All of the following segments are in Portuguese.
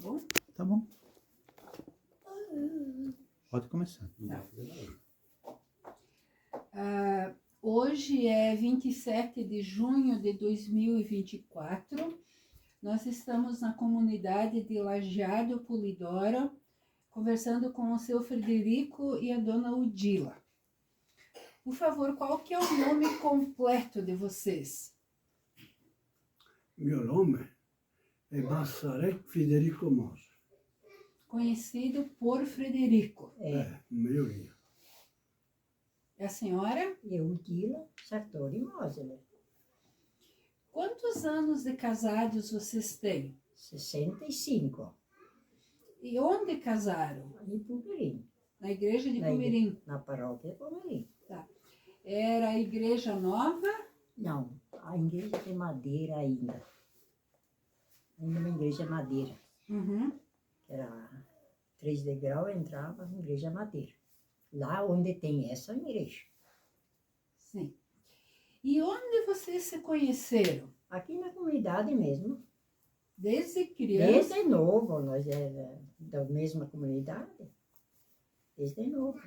Bom? Tá bom. Pode começar. Hoje é 27 de junho de 2024. Nós estamos na comunidade de Lajeado Polidoro, conversando com o seu Frederico e a dona Udila. Por favor, qual que é o nome completo de vocês? Meu nome é Massarek Federico Moser. Conhecido por Frederico. Maioria. É a senhora? Eu, Udila Sartori Moser. Quantos anos de casados vocês têm? 65. E onde casaram? Em Pumirim. Na igreja de Pumirim. Na paróquia de Pumirim. Era a igreja nova? Não, a igreja tem madeira ainda. Ainda uma igreja madeira. Uhum. Era 3 degraus, entrava na igreja madeira. Lá onde tem essa igreja. Sim. E onde vocês se conheceram? Aqui na comunidade mesmo. Desde criança? Desde novo, nós é da mesma comunidade. Desde novo.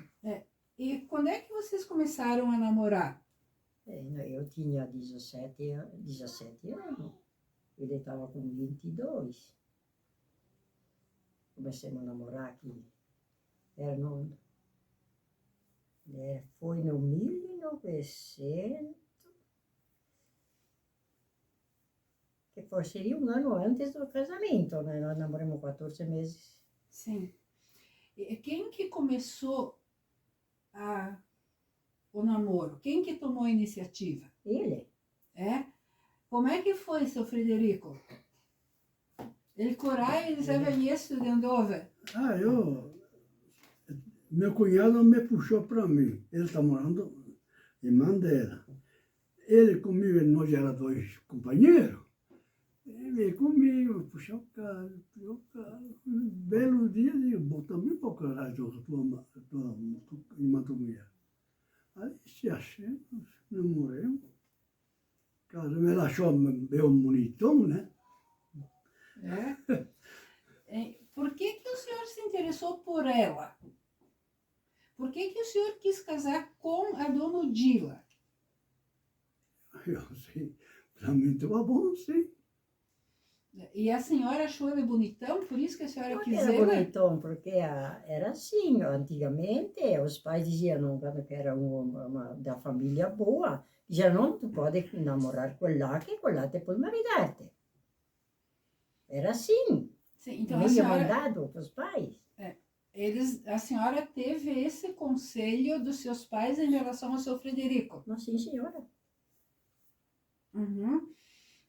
E quando é que vocês começaram a namorar? Eu tinha 17 anos. Ele estava com 22. Comecemos a namorar aqui. Foi no 1900, que seria um ano antes do casamento, né? Nós namoramos 14 meses. Sim. E quem que começou o namoro? Quem que tomou a iniciativa? Ele? É? Como é que foi, seu Frederico? Ele corai, eles aveniam de Andova? Meu cunhado me puxou para mim. Ele está morando em Mandela. Ele comigo, nós éramos 2 companheiros. Ele veio comigo, puxou o carro. Um belo dia, eu digo, bom, também vou casar em Mato Mulher. Aí se achamos, namoramos. Casamos, ela achou meu bonitão, né? Por que que o senhor se interessou por ela? Por que que o senhor quis casar com a dona Udila? Eu sei, para mim estava bom, não sei. E a senhora achou ele bonitão, por isso que a senhora Não quis era ele? bonitão, porque era assim, antigamente os pais diziam não, que era uma da família boa, já não, tu pode namorar com ela, que com ela te pode maridar-te. Era assim, Sim, então meio a senhora, mandado para os pais. a senhora teve esse conselho dos seus pais em relação ao seu Frederico? Mas sim, senhora. Uhum.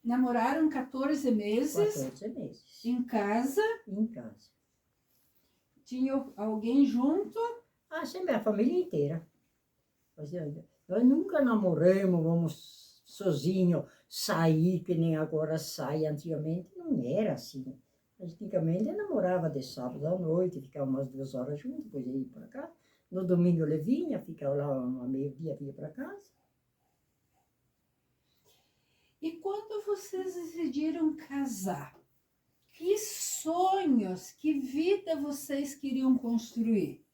Namoraram 14 meses 14 meses. em casa, Em casa. tinha alguém junto? Sempre a família inteira. Nós nunca namoramos, vamos sozinhos, sair, que nem agora sai. Antigamente não era assim. Antigamente eu namorava de sábado à noite, ficava umas 2 horas juntos, depois ia para casa. No domingo ele vinha, ficava lá uma meio-dia, ia para casa. E quando vocês decidiram casar, que sonhos, que vida vocês queriam construir?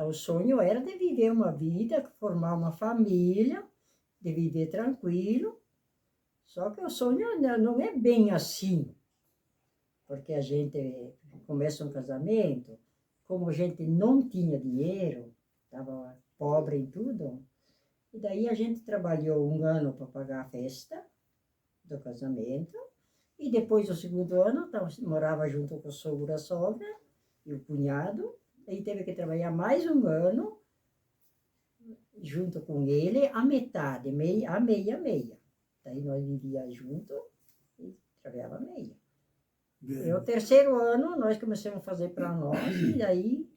O sonho era de viver uma vida, formar uma família, de viver tranquilo. Só que o sonho não é bem assim. Porque a gente começa um casamento, como a gente não tinha dinheiro, estava pobre em tudo, e daí a gente trabalhou 1 ano para pagar a festa do casamento, e depois do 2º ano morava junto com o sogro e a sogra e o cunhado, aí teve que trabalhar mais 1 ano junto com ele, a metade, meia. Daí nós vivíamos junto e trabalhava meia. E o 3º ano nós começamos a fazer para nós, e daí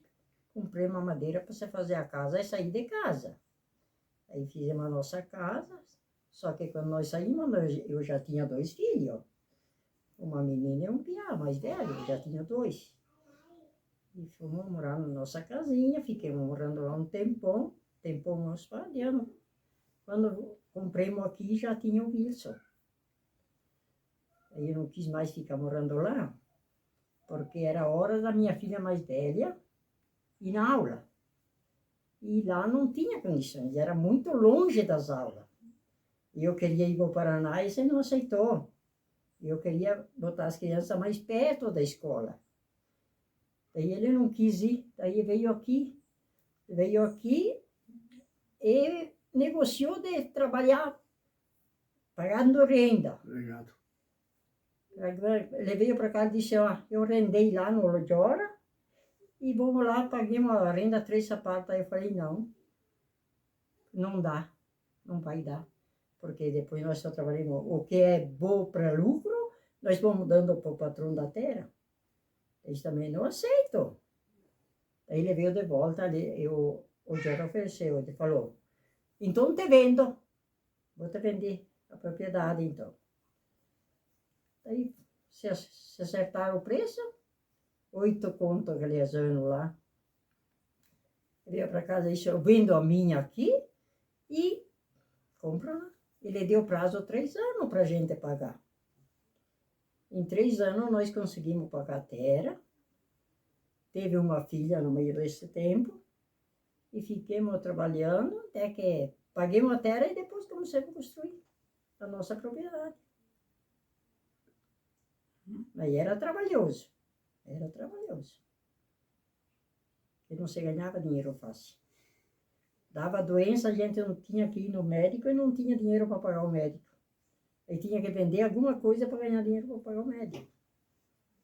comprei uma madeira para você fazer a casa e sair de casa. Aí fizemos a nossa casa, só que quando nós saímos, eu já tinha 2 filhos. Uma menina e um piá mais velho, eu já tinha 2. E fomos morar na nossa casinha, fiquemos morando lá um tempão uns anos. Quando compramos aqui, já tinha o Wilson. Aí eu não quis mais ficar morando lá. porque era a hora da minha filha mais velha ir na aula. E lá não tinha condições, era muito longe das aulas. E eu queria ir para o Paraná e você não aceitou. Eu queria botar as crianças mais perto da escola. Daí ele não quis ir, daí veio aqui e negociou de trabalhar pagando renda. Obrigado. Ele veio para cá e disse, ó, eu rendei lá no Lojora e vamos lá, paguei uma renda, 3 sapatos. Aí eu falei, não dá, não vai dar. Porque depois nós só trabalhamos, o que é bom para lucro, nós vamos dando para o patrão da terra. Eles também não aceitam. Aí ele veio de volta, o Lojora ofereceu, ele falou, então te vendo, vou te vender a propriedade então. Aí se acertaram o preço, 8 contos aqueles anos lá. Ele veio para casa e disse, eu vendo a minha aqui e compro lá. Ele deu prazo 3 anos para a gente pagar. Em 3 anos nós conseguimos pagar a terra. Teve uma filha no meio desse tempo e fiquemos trabalhando até que paguemos a terra e depois começamos a construir a nossa propriedade. Mas era trabalhoso. E não se ganhava dinheiro fácil. Dava doença, a gente não tinha que ir no médico e não tinha dinheiro para pagar o médico. Aí tinha que vender alguma coisa para ganhar dinheiro para pagar o médico.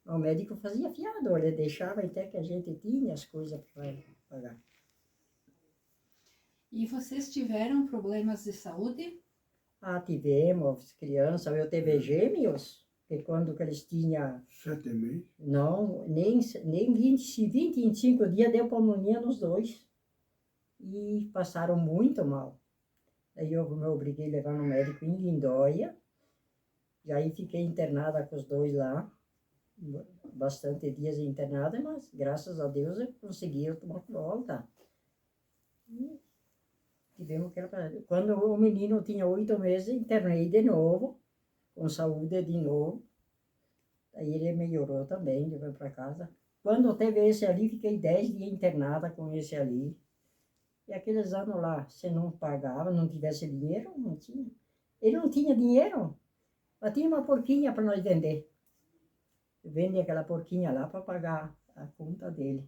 O médico fazia fiado, ele deixava até que a gente tinha as coisas para pagar. E vocês tiveram problemas de saúde? Ah, tivemos crianças, eu tive gêmeos, que quando que eles tinham... 7 meses. Não, nem 25 dias deu pneumonia nos 2. E passaram muito mal. Aí eu me obriguei a levar no médico em Lindóia. E aí fiquei internada com os 2 lá. Bastante dias internada, mas graças a Deus eu consegui tomar volta. E tivemos que... Quando o menino tinha 8 meses, internei de novo, com saúde de novo. Aí ele melhorou também, ele foi para casa. Quando teve esse ali, fiquei 10 dias internada com esse ali. E aqueles anos lá, se não pagava, não tivesse dinheiro, não tinha. Ele não tinha dinheiro, mas tinha uma porquinha para nós vender. Vende aquela porquinha lá para pagar a conta dele.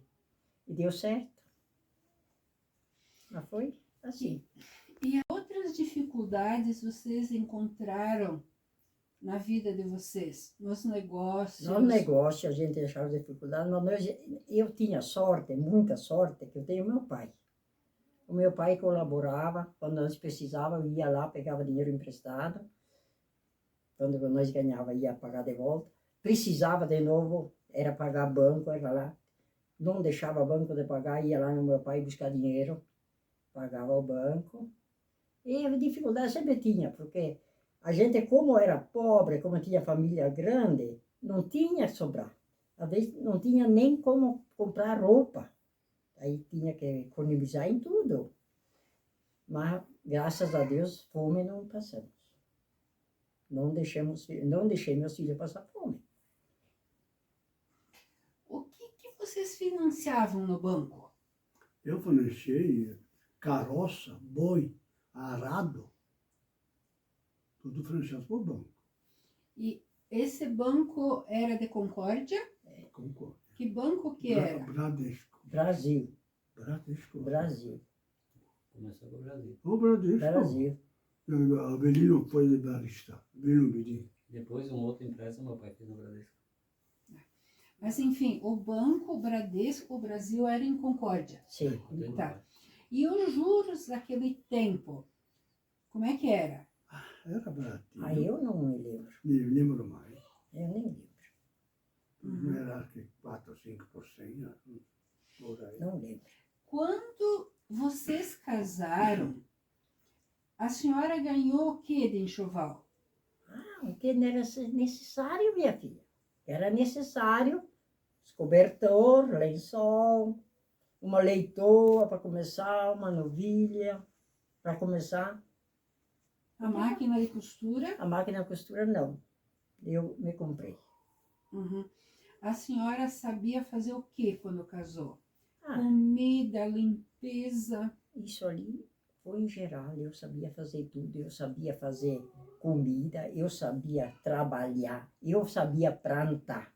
E deu certo. Mas foi assim. E outras dificuldades vocês encontraram na vida de vocês? Nos negócios? No negócio a gente achava dificuldade, mas eu tinha sorte, muita sorte, que eu tenho meu pai. O meu pai colaborava, quando nós precisávamos, eu ia lá, pegava dinheiro emprestado. Quando nós ganhávamos, ia pagar de volta. Precisava de novo, era pagar banco, era lá. Não deixava banco de pagar, ia lá no meu pai buscar dinheiro, pagava o banco. E a dificuldade sempre tinha, porque a gente, como era pobre, como tinha família grande, não tinha sobrar. Às vezes não tinha nem como comprar roupa. Aí tinha que economizar em tudo. Mas, graças a Deus, fome não passamos. Não deixei meus filhos passar fome. O que vocês financiavam no banco? Eu financiei carroça, boi, arado, tudo financiado por banco. E esse banco era de Concórdia? Concordo. Que banco que era? Bradesco. Brasil. Brasil. Começou com o Brasil. O Bradesco. Brasil. O Avelino foi de barista. Avelino Bedin. Depois um outro empréstimo meu pai fez no Bradesco. Mas enfim, o Banco Bradesco Brasil era em Concórdia. Sim. Tá. E os juros daquele tempo, como é que era? Era baratinho. Aí eu não me lembro. Me lembro mais. Eu nem lembro. Não era acho que 4 ou 5%. Por aí. Não lembro. Quando vocês casaram, a senhora ganhou o que de enxoval? O que não era necessário, minha filha. Era necessário cobertor, lençol, uma leitoa para começar, uma novilha para começar. A máquina de costura? A máquina de costura não. Eu me comprei. Uhum. a senhora sabia fazer o que quando casou? Ah, Comida, limpeza. isso ali foi em geral. Eu sabia fazer tudo. Eu sabia fazer comida, eu sabia trabalhar, eu sabia plantar.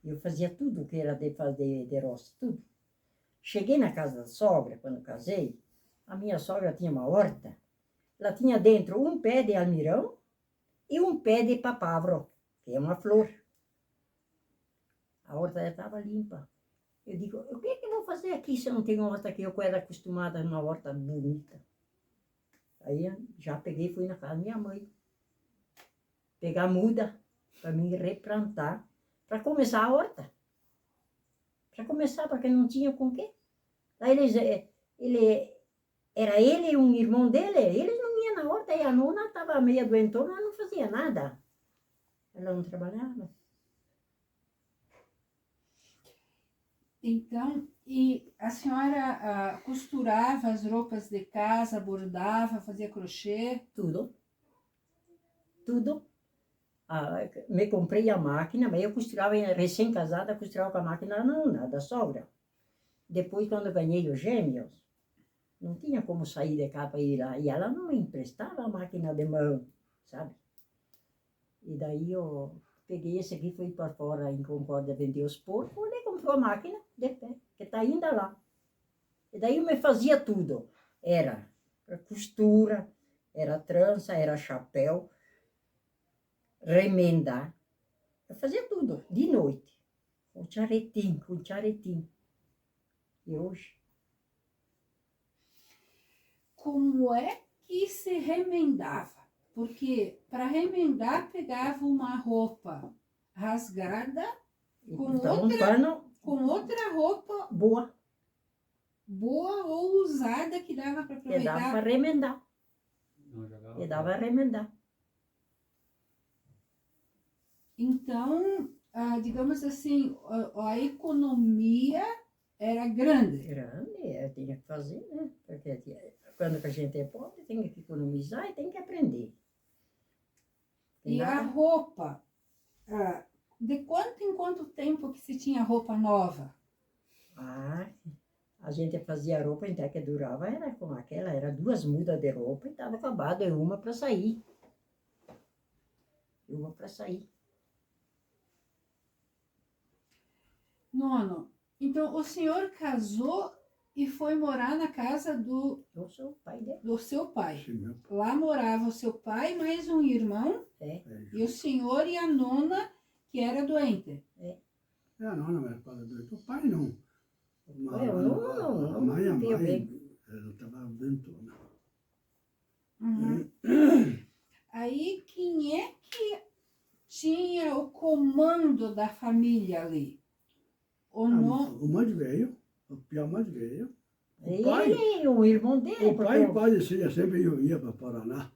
Eu fazia tudo que era de fazer de roça, tudo. Cheguei na casa da sogra, quando casei, a minha sogra tinha uma horta. Ela tinha dentro um pé de almirão e um pé de papavro, que é uma flor. A horta estava limpa. Eu digo, o que é que eu vou fazer aqui se eu não tenho horta aqui? Eu era acostumada numa horta bonita. Aí já peguei e fui na casa da minha mãe. Pegar muda para me replantar, para começar a horta. Para começar, porque não tinha com quê. Aí era ele e um irmão dele, eles não iam na horta, e a nona estava meio doentona, ela não fazia nada. Ela não trabalhava. Então, e a senhora costurava as roupas de casa, bordava, fazia crochê? Tudo. Tudo. Me comprei a máquina, mas eu costurava, recém-casada, costurava com a máquina da sogra. Depois, quando ganhei os gêmeos, não tinha como sair de cá para ir lá. E ela não me emprestava a máquina de mão, sabe? E daí eu peguei esse aqui, fui para fora em Concórdia vender os porcos, ele comprou a máquina de pé, que está ainda lá. E daí eu me fazia tudo. Era costura, era trança, era chapéu, remendar. Eu fazia tudo, de noite. Com charetim. E hoje? Como é que se remendava? Porque para remendar pegava uma roupa rasgada com Então, outra, um pano com outra roupa boa, boa ou usada que dava para que dava aproveitar. para remendar. Não jogava Que fora. dava a remendar. Então, digamos assim, a economia era grande. Grande, eu tinha que fazer, né? Porque quando a gente é pobre, tem que economizar e tem que aprender. Tem E a nada- roupa, de quanto em quanto tempo que se tinha roupa nova? A gente fazia roupa, até que durava, era com aquela, era 2 mudas de roupa e estava acabado, e uma para sair. Uma para sair. Nono, então o senhor casou e foi morar na casa Eu sou o pai dele. do seu pai. Sim, meu pai. Lá morava o seu pai, mais um irmão, É. e o senhor e a nona, que era doente. A nona era quase doente. O pai não. Olha, o nono não, A mãe, não veio bem. ela estava ventona. Uhum. Aí, quem é que tinha o comando da família ali? O O mais velho, o pior mais velho. O pai, Ele e o irmão dele. o pai porque quase sempre ia para Paraná.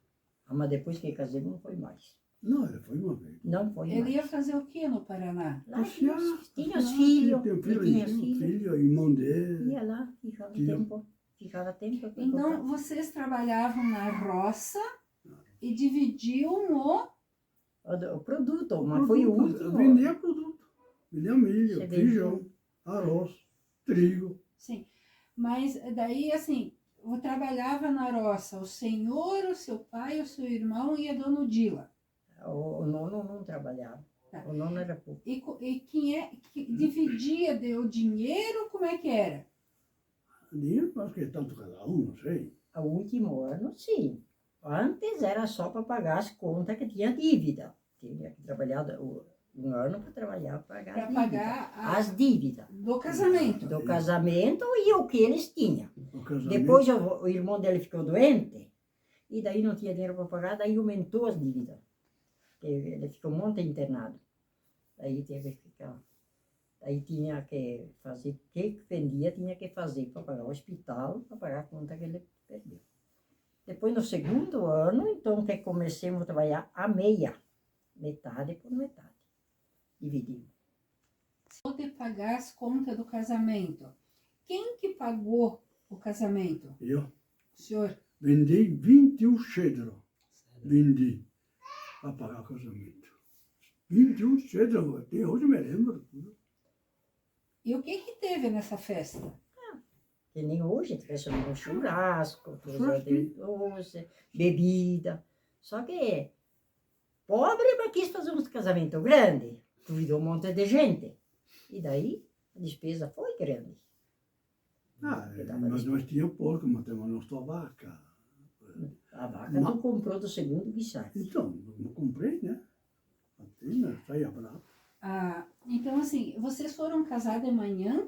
Mas depois que casei, não foi mais. Não, ele foi uma vez. Não foi Ele mais. ia fazer o que no Paraná? Lá Passear, tinha os passear, filhos. Tinha filho, Tinha os tinha filhos. filho, irmão dele. Ia lá, ficava Tinha. tempo. Ficava tempo. para Então, contar. vocês trabalhavam na roça e dividiam O produto, mas foi o Produto, último. vendia produto. Vendia milho, Você feijão, arroz, trigo. Sim, mas daí assim, eu trabalhava na roça, o senhor, o seu pai, o seu irmão e a dona Odila. O nono não trabalhava. Tá. O nono era pouco. E quem é que dividia o dinheiro, como é que era? Dinheiro, acho que é tanto cada um, não sei. O último ano, sim. Antes era só para pagar as contas que tinha dívida. Tinha que trabalhar um ano para trabalhar para pagar Para as dívidas. pagar As dívidas do casamento. do casamento e o que eles tinham. O casamento, Depois o irmão dele ficou doente e daí não tinha dinheiro para pagar, daí aumentou as dívidas. Ele ficou um monte internado. Daí teve que ficar. Aí tinha que fazer, o que vendia tinha que fazer para pagar o hospital, para pagar a conta que ele perdeu. Depois, no segundo ano, então, que comecemos a trabalhar a meia, metade por metade, dividindo. Vou ter que pagar as contas do casamento. Quem que pagou o casamento? eu O senhor? vendi 21 cedros. Vendi para pagar o casamento. 21 cedros, até hoje me lembro. E o que teve nessa festa? Que nem hoje, tivesse um churrasco, coisa de Churrasquinho. doce, bebida. Só que pobre, mas quis fazer um casamento grande. Convidou um monte de gente. E daí a despesa foi grande. Nós tínhamos porco, mas temos nossa vaca. A vaca não comprou do segundo guichate. Então, não comprei, né? Até saia brava. Ah, então, assim, vocês foram casar de manhã,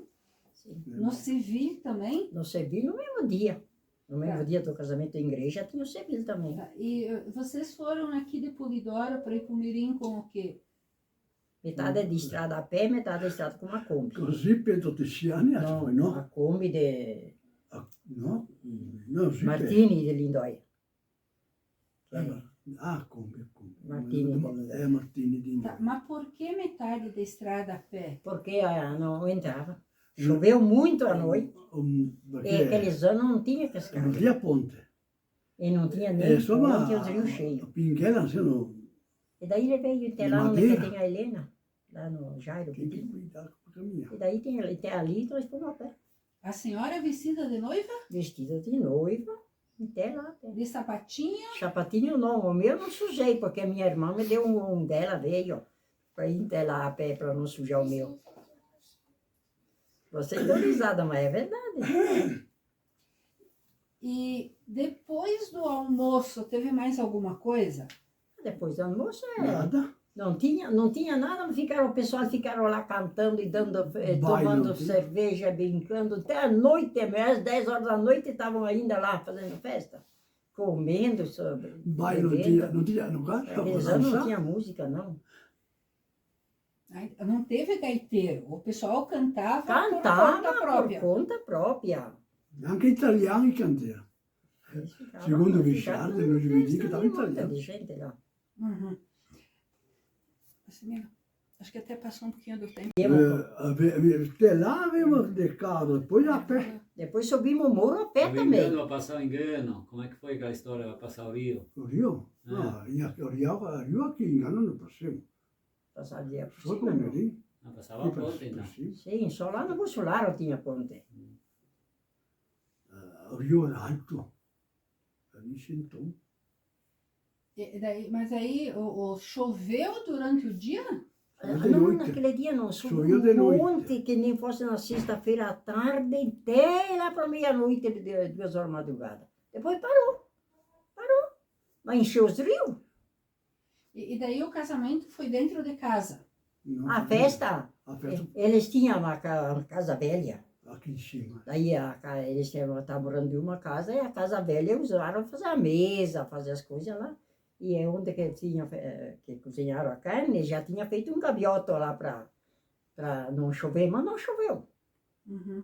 Sim. no civil também? No civil no mesmo dia. No mesmo Tá. dia do casamento em igreja tinha o civil também. Tá, e vocês foram aqui de Polidoro para ir para o Mirim com o quê? Metade de estrada a pé, metade de estrada com uma Kombi. Così Pedro Tiziani, acho que foi, A não? Kombi de Não? Não, sì, Martini de Lindóia. Kombi. Martini di Lindóia. É, Martini di Tá, mas por que metade da estrada a pé? Porque não entrava. Choveu muito à noite. E aqueles anos não tinha Non cascata. via ponte. E não tinha nem Insomma, ponte, os rios cheios. Pinghella, se no... E daí ele veio até lá onde madeira. que tem a Helena, lá no Jairo. Che ti cuida con cammina. E daí tem até ali, nós fomos a pé. A senhora vestida de noiva? Vestida de noiva, até lá. Até. De sapatinho? Chapatinho não, o meu não sujei, porque a minha irmã me deu um dela, veio, para ir até lá a pé, para não sujar o meu. Vocês dão risada, mas é verdade. E depois do almoço, teve mais alguma coisa? Depois do almoço, Nada. não tinha nada, mas o pessoal ficaram lá cantando e dando, Baile, tomando não tem? cerveja, brincando, até a noite, às 10 horas da noite estavam ainda lá fazendo festa, comendo, sobre, Baile bebendo. non tinha lugar para Aqueles anos não dançar. tinha música, não. Ai, não teve gaiteiro. O pessoal cantava Cantava por conta própria. por conta própria. Anche italiani cantavano. Eles ficavam- Segundo o ficavam Richard, na no giovedì, festa que estava de monte italiano. de gente lá. Uhum. Assim, acho que até passou um pouquinho do tempo. Até lá avevamo de carro, poi a pé. Depois subimos o morro a pé O também. engano vai passar o engano. Como é que foi aquela história? Vai passar o rio? O Rio? No, Rio aqui engano não passamos. Passar dia por Só cima, com o não. Merim. Não, passava a ponte, então. Sim, só lá no Bussolaro tinha ponte. O Rio era alto. Ali sentou. Mas aí choveu durante o dia? Choveu de Não, noite. naquele dia não. Choveu Subiu de um noite. monte que nem fosse na sexta-feira à tarde, até lá para meia-noite, de 2 horas da madrugada. Depois parou. Mas encheu os rios. E daí o casamento foi dentro de casa. Não, A festa, A festa eles tinham uma casa velha. aqui em cima. Daí eles estavam morando em uma casa e a casa velha usaram para fazer a mesa, fazer as coisas lá. E é onde que tinha que cozinharam a carne, já tinha feito um gavioto lá para não chover, mas não choveu. Uhum.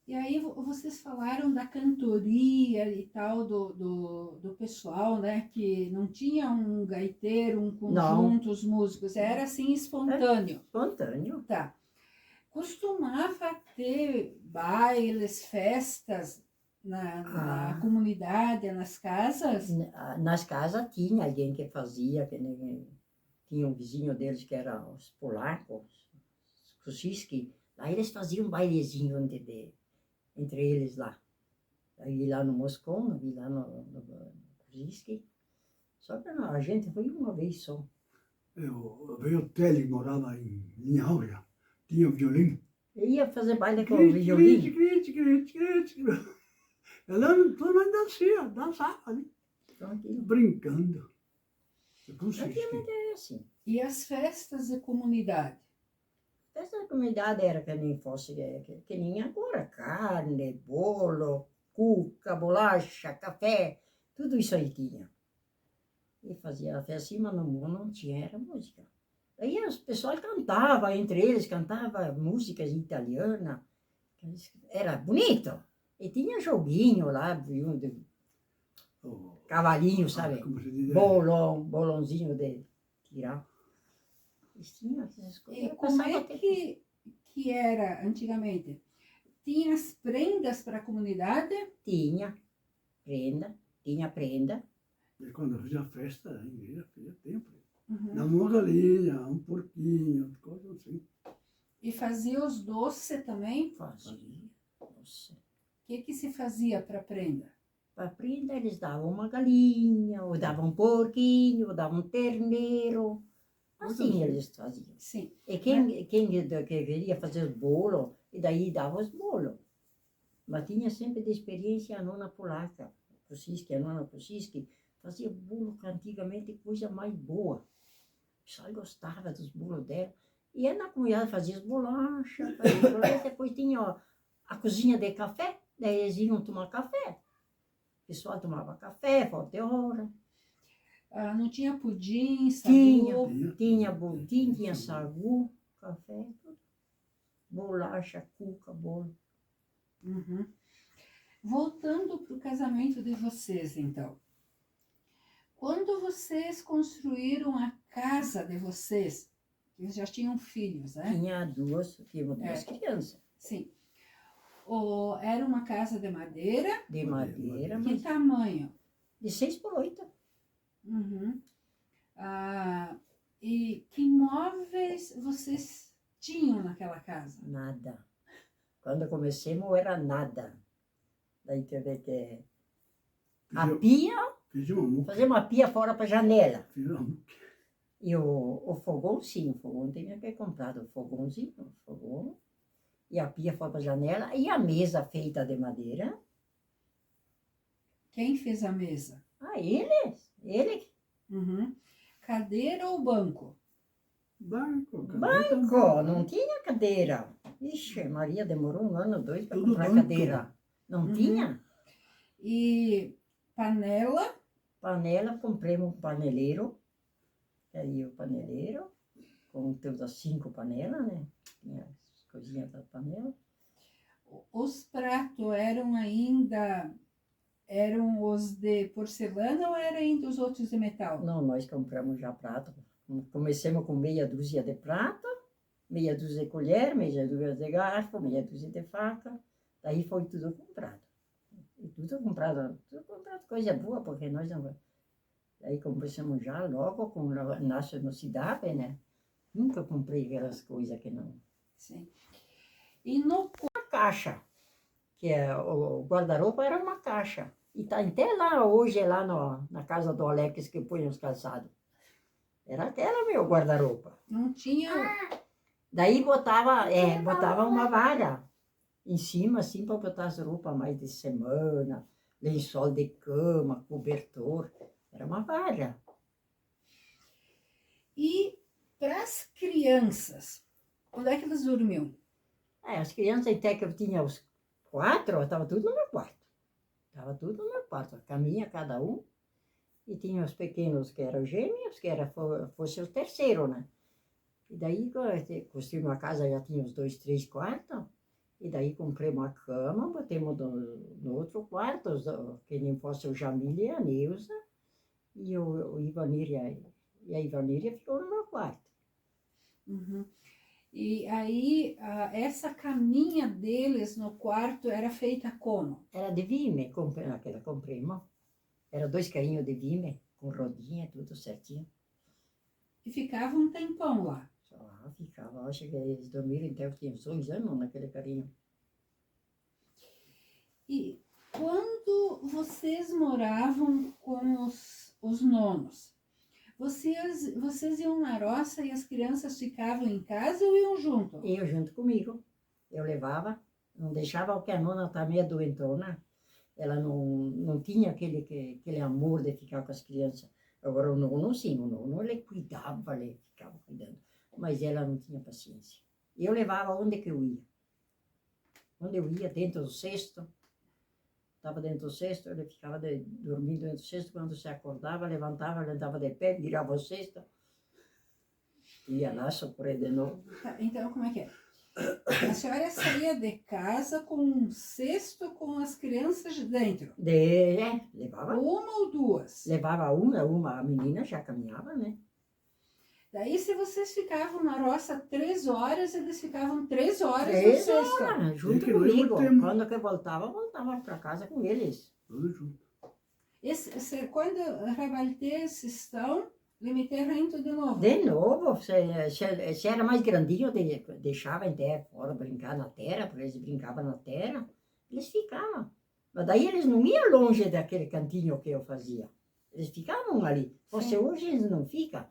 E aí vocês falaram da cantoria e tal do pessoal, né? Que não tinha um gaiteiro, um conjunto, os músicos. Era assim espontâneo. Espontâneo. Tá. Costumava ter bailes, festas na comunidade, nas casas? Nas casas tinha alguém que fazia, que nem, tinha um vizinho deles que era os polacos, os Kusiski. Lá eles faziam um bailezinho entre eles lá. Aí lá no Moscou, vi lá no Kusiski. Só que a gente foi uma vez só. Veio o Tele, morava em Linha Áurea. Tinha o violino. Eu ia fazer baile com o Grite, violino. grite. Ela toda dançava ali, Então, aquilo, brincando. Eu consegui. antigamente era assim. E as festas de comunidade? Essa comunidade era que nem fosse, que nem agora, carne, bolo, cuca, bolacha, café, tudo isso aí tinha. E fazia a festa assim, mas não tinha, era música. Aí os pessoal cantava, entre eles cantava músicas italianas, era bonito. E tinha joguinho lá, viu, de cavalinho, sabe? Como se diz? Bolãozinho de tirar. Eles tinham essas coisas. E Eu como passava é tempo. que era antigamente? Tinha as prendas para a comunidade? Tinha prenda. E quando eu fazia festa, a igreja fazia tempo. Uhum. Dava uma galinha, um porquinho, coisa assim. E fazia os doces também? Fazia. Nossa. O que se fazia para prenda? Para prenda, eles davam uma galinha, ou davam um porquinho, ou davam um terneiro. Assim eles faziam. Sim. E quem queria fazer os bolos, e daí dava os bolos. Mas tinha sempre de experiência a nona polaca, a nona Kosiski, fazia bolo que antigamente coisa mais boa. O pessoal gostava dos bolos dela. E a comunidade fazia as bolachas, depois tinha ó, a cozinha de café, daí eles iam tomar café. O pessoal tomava café, volta de hora. Ah, não tinha pudim, Tinha, sagu? tinha pudim, tinha sagu, café, tudo. Bolacha, cuca, bolo. Uhum. Voltando para o casamento de vocês, então. Quando vocês construíram a casa de vocês, eles já tinham filhos, né? Tinha duas crianças. Sim. Era uma casa de madeira? De madeira, Que mas tamanho? de 6x8. Uhum. E que móveis vocês tinham naquela casa? Nada. Quando comecemos era nada. Daí teve que... A pia, fazer uma pia fora para a janela. E o fogão, sim, o fogão tinha que comprar o fogãozinho, o fogão. E a pia fora para a janela. E a mesa feita de madeira. Quem fez a mesa? Ele. Uhum. Cadeira ou banco? Banco. Não tinha cadeira. Ixi, Maria demorou 1 ano, 2 para Tudo comprar banco. cadeira. Não Uhum. tinha? E panela? Panela, comprei um paneleiro. Aí o paneleiro, com todas as 5 panelas, né? Tinha as coisinhas da panela. Os pratos eram os de porcelana ou eram ainda os outros de metal? Não, nós compramos já prato. Comecemos com meia dúzia de prato, meia dúzia de colher, meia dúzia de garfo, meia dúzia de faca. Daí foi tudo comprado. E tudo comprado, coisa boa, porque nós não... Daí começamos já logo com nasce na cidade, né? Nunca comprei aquelas coisas que não... Sim. E no Uma caixa, que é o guarda-roupa era uma caixa. E tá até lá hoje, lá na casa do Alex, que põe os calçados. Era aquela meu guarda-roupa. não tinha. Daí botava uma vara em cima, assim, para botar as roupas mais de semana, lençol de cama, cobertor. Era uma vara. E para as crianças, onde é que eles dormiam? As crianças, até que eu tinha os 4, estava tudo no meu quarto. Estava tudo no meu quarto, a caminha cada um. E tinha os pequenos que eram gêmeos, que fosse o terceiro, né? E daí, construí uma casa, já tinha os 2, 3 quartos. E daí comprei uma cama, botemos no outro quarto, que nem fosse o Jamil e a Neuza. E o Ivanir e a Ivaníria ficou no meu quarto. Uhum. E aí, essa caminha deles no quarto era feita como? Era de vime, aquela comprei, era 2 carrinhos de vime, com rodinha, tudo certinho. E ficava um tempão lá. Só ficava, acho que eles dormiram até eu tinha uns 2 anos naquele carrinho. E quando vocês moravam com os nonos, vocês iam na roça e as crianças ficavam em casa ou iam junto? Eu junto comigo. Eu levava, não deixava porque a nona tá meio doentona. Ela não tinha aquele amor de ficar com as crianças. Agora o nono sim, o nono ele cuidava, ele ficava cuidando. Mas ela não tinha paciência. Eu levava onde que eu ia. Onde eu ia, dentro do cesto. Estava dentro do cesto, ele ficava dormindo dentro do cesto. Quando se acordava, levantava, ele andava de pé, virava o cesto. Ia lá socorrer de novo. Tá, então, como é que é? A senhora saía de casa com um cesto com as crianças dentro? Levava. Uma ou duas? Levava uma, a menina já caminhava, né? Daí, se vocês ficavam na roça 3 horas, eles ficavam 3 horas no 3 cesto. horas, junto que nós comigo. voltemos. Quando que eu voltava para casa com eles. Tudo junto. Quando rebalteiros estão Limiterrento de novo. De novo, se era mais grandinho, deixava em terra fora, brincar na terra, porque eles brincavam na terra, eles ficavam. Mas daí eles não iam longe daquele cantinho que eu fazia. Eles ficavam ali. Você hoje eles não ficam.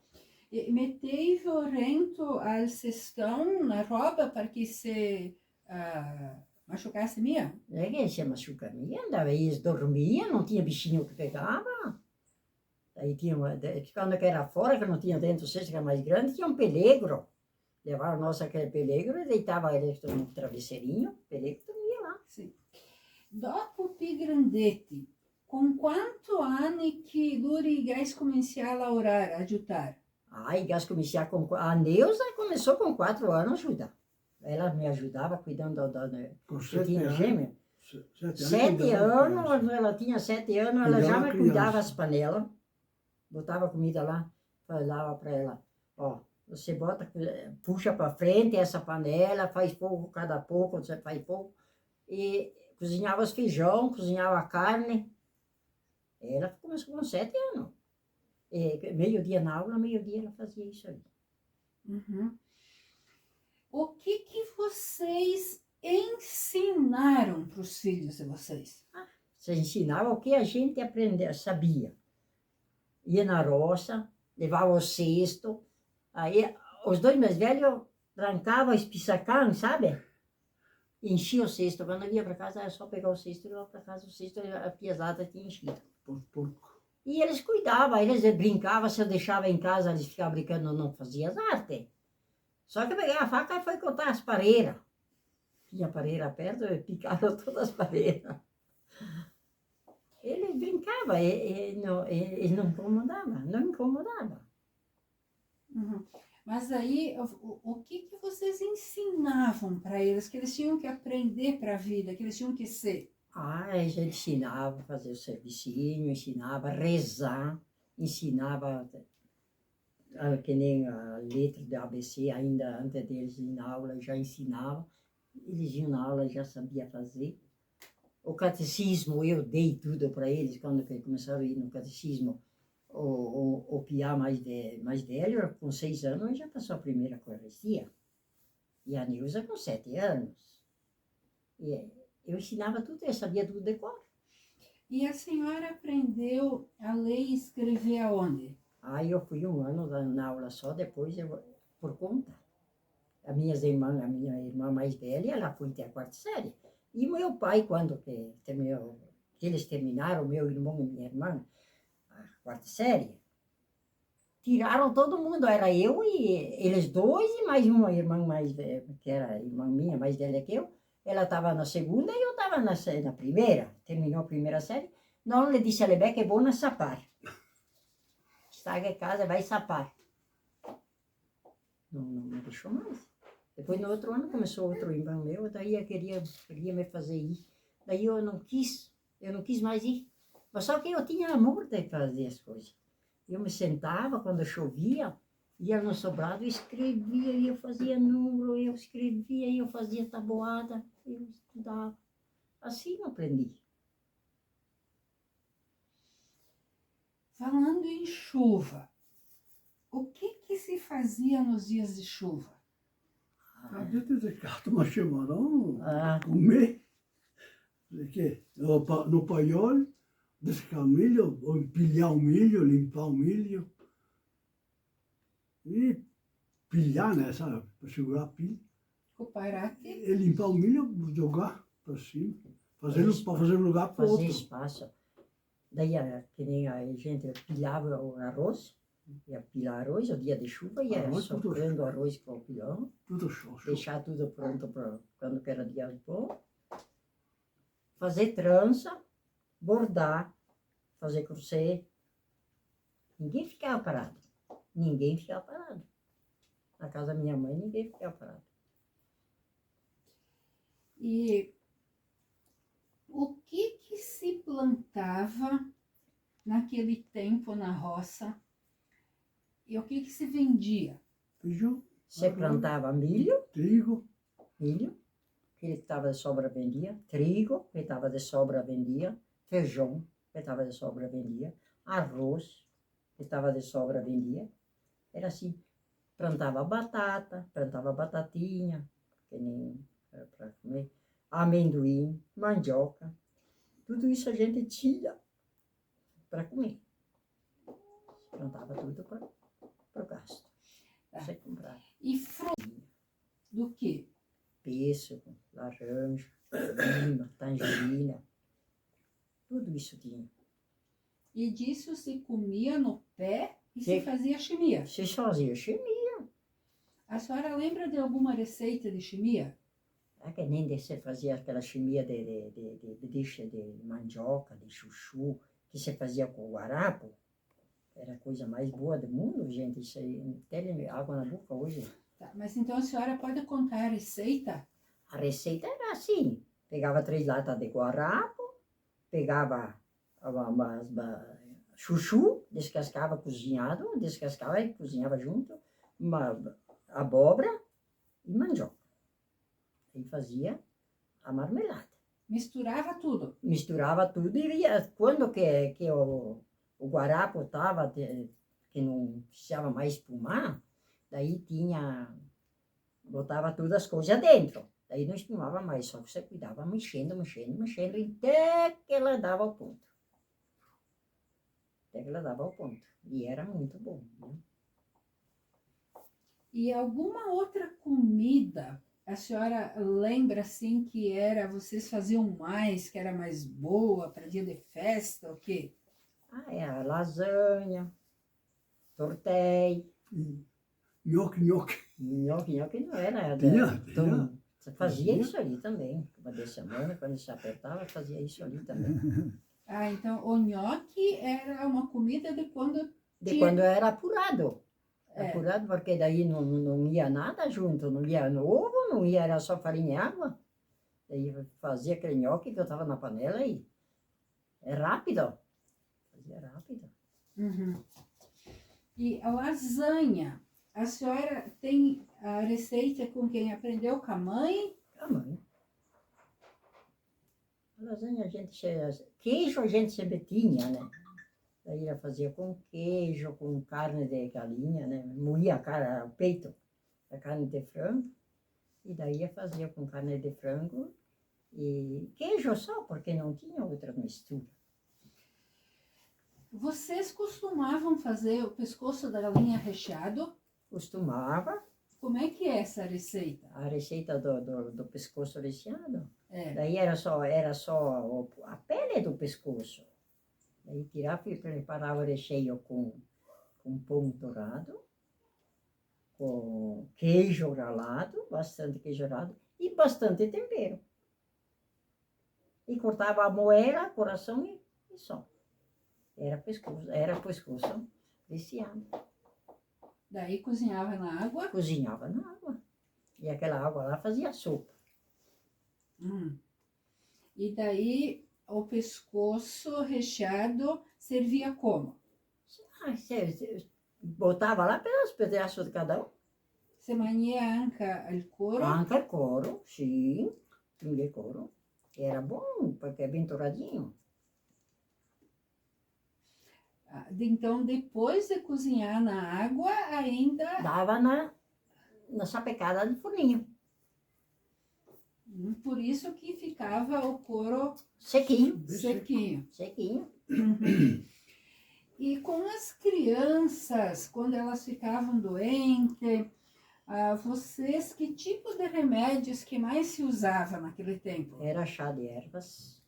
E metteva o rento al cestão na roupa para que se machucasse minha? Não é que se machucavam, daí eles dormiam, não tinha bichinho que pegava. Aí tinha quando era fora, que não tinha dentro do cesto, que era mais grande, tinha um pelegro. Levava nosso aquele pelegro e deitava ele no travesseirinho, o pelegro dormia lá. Sim. Dopo o Pigrandete, com quanto anni que Luri Gás começava a orar, a ajudar? Aí, gás comecei a Neuza começou com 4 anos a ajudar. Ela me ajudava cuidando Com eu 7 tinha anos. gêmea. 7 7 anos, quando ela tinha 7 anos, ela já me cuidava criança. as panelas, botava comida lá, falava para ela, ó, você bota, puxa para frente essa panela, faz pouco cada pouco, você faz pouco, e cozinhava os feijão, cozinhava a carne. Ela começou com 7 anos. E meio-dia na aula, meio-dia ela fazia isso aí. Uhum. O que vocês ensinaram para os filhos de vocês? Você ensinava o que a gente aprendeu, sabia. Ia na roça, levava o cesto, aí os 2 mais velhos trancavam os pisacãs, sabe? Enchia o cesto. Quando eu ia para casa, era só pegar o cesto e levar para casa. O cesto, a piazada tinha enchido. Porco. E eles cuidavam, eles brincavam, se eu deixava em casa, eles ficavam brincando, não faziam as artes. Só que eu peguei a faca e foi cortar as pareiras. Tinha pareira perto, eu picava todas as pareiras. Ele brincava, ele não incomodava. Uhum. Mas aí, o que vocês ensinavam para eles, que eles tinham que aprender para a vida, que eles tinham que ser? A gente ensinava a fazer o servicinho, ensinava a rezar, ensinava que nem a letra do ABC, ainda antes deles ir na aula, já ensinava. Eles iam na aula, já sabia fazer. O catecismo, eu dei tudo para eles, quando começaram a ir no catecismo. O Piá mais velho, com 6 anos, já passou a primeira Eucaristia. E a Neuza com 7 anos. E eu ensinava tudo, eu sabia tudo de cor. E a senhora aprendeu a ler e escrever aonde? Aí eu fui 1 ano na aula só, depois eu, por conta. A minha irmã mais velha, ela foi até a 4ª série. E meu pai, quando que eles terminaram, meu irmão e minha irmã, a 4ª série, tiraram todo mundo, era eu e eles 2 e mais uma irmã mais velha, que era a irmã minha mais velha que eu. Ela estava na 2ª e eu estava na 1ª. Terminou a 1ª série. Não lhe disse a Lebe que é bom na sapar. Está em casa, vai sapar. Não deixou mais. Depois, no outro ano, começou outro irmão meu, daí eu queria me fazer ir. Daí eu não quis mais ir. Mas só que eu tinha amor de fazer as coisas. Eu me sentava, quando chovia, ia no sobrado, escrevia, e eu fazia número, eu escrevia, e eu fazia tabuada, eu estudava. Assim eu aprendi. Falando em chuva, o que se fazia nos dias de chuva? A gente descarta uma chimarrão, Ah. comer. No paiol, descar milho, ou empilhar o milho, limpar o milho. E pilhar, né, sabe? Para segurar a pilha. O parate? E limpar o milho, jogar para cima. Para fazer lugar para Fazer outro. espaço. Daí, que nem a gente pilhava o arroz, ia pilar arroz, o dia de chuva, ia socando o arroz com o pilão, Tudo xoxo. deixar tudo pronto para quando era dia bom, fazer trança, bordar, fazer crochê. Ninguém ficava parado. Ninguém ficava parado. Na casa da minha mãe, ninguém ficava parado. E o que se plantava naquele tempo na roça e o que se vendia? Feijão. Você plantava milho, Trigo. que estava de sobra vendia, trigo, que estava de sobra vendia, feijão, que estava de sobra vendia, arroz, que estava de sobra, vendia. Era assim, plantava batata, plantava batatinha, que nem para comer, amendoim, mandioca. Tudo isso a gente tinha para comer. Plantava tudo para o gasto. Tá. Você comprava E fruta do quê? pêssego, laranja, lima, tangerina. Tudo isso tinha. E disso se comia no pé e Sim. se fazia chimia. Você fazia chimia. A senhora lembra de alguma receita de chimia? É que nem você fazia aquela chimia de mandioca, de chuchu, que você fazia com o guarapo. Era a coisa mais boa do mundo, gente. Isso aí, tem água na boca hoje. Tá, mas então a senhora pode contar a receita? A receita era assim. Pegava 3 latas de guarapo, pegava chuchu, descascava cozinhado, descascava e cozinhava junto, uma abóbora e mandioca. Aí fazia a marmelada. Misturava tudo. Misturava tudo e ia, quando que o guarapo estava, que não precisava mais espumar, daí botava todas as coisas dentro. Daí não espumava mais, só que você cuidava mexendo, até que ela dava o ponto. Até que ela dava o ponto. E era muito bom, né? E alguma outra comida a senhora lembra assim que vocês faziam mais, que era mais boa para dia de festa, o quê? A lasanha, tortei, Nhoque. nhoque não era. Tinha. Você fazia isso ali também. Uma de semana, quando se apertava, fazia isso ali também. Ah, então o nhoque era uma comida de quando Quando era apurado. É. Apurado, porque daí não ia nada junto, não ia ovo, não ia, era só farinha e água. Daí fazia aquele nhoque que eu estava na panela e é rápido. Fazia rápido. Uhum. E a lasanha, a senhora tem a receita com quem aprendeu com a mãe? A mãe. A lasanha queijo a gente sempre tinha, né? Daí ela fazia com queijo, com carne de galinha, né? Moía o peito da carne de frango. E daí eu fazia com carne de frango e queijo só, porque não tinha outra mistura. Vocês costumavam fazer o pescoço da galinha recheado? Costumava Como é que é essa receita? a receita do pescoço recheado. É. Daí era só a pele do pescoço. Daí tirava e preparava o recheio com pão dourado, com queijo ralado, bastante queijo ralado e bastante tempero. E cortava a moela, coração e só. Era pescoço recheado. Daí cozinhava na água. Cozinhava na água. E aquela água lá fazia sopa. E daí o pescoço recheado servia como? Você botava lá pedaços de cada um. Se mania anca al couro. Anca couro, sim. Tinha couro. Era bom, porque é bem douradinho. Então, depois de cozinhar na água, ainda... Dava na sapecada de forninho. Por isso que ficava o couro Sequinho. sequinho. Uhum. E com as crianças, quando elas ficavam doentes, vocês, que tipo de remédios que mais se usava naquele tempo? Era chá de ervas.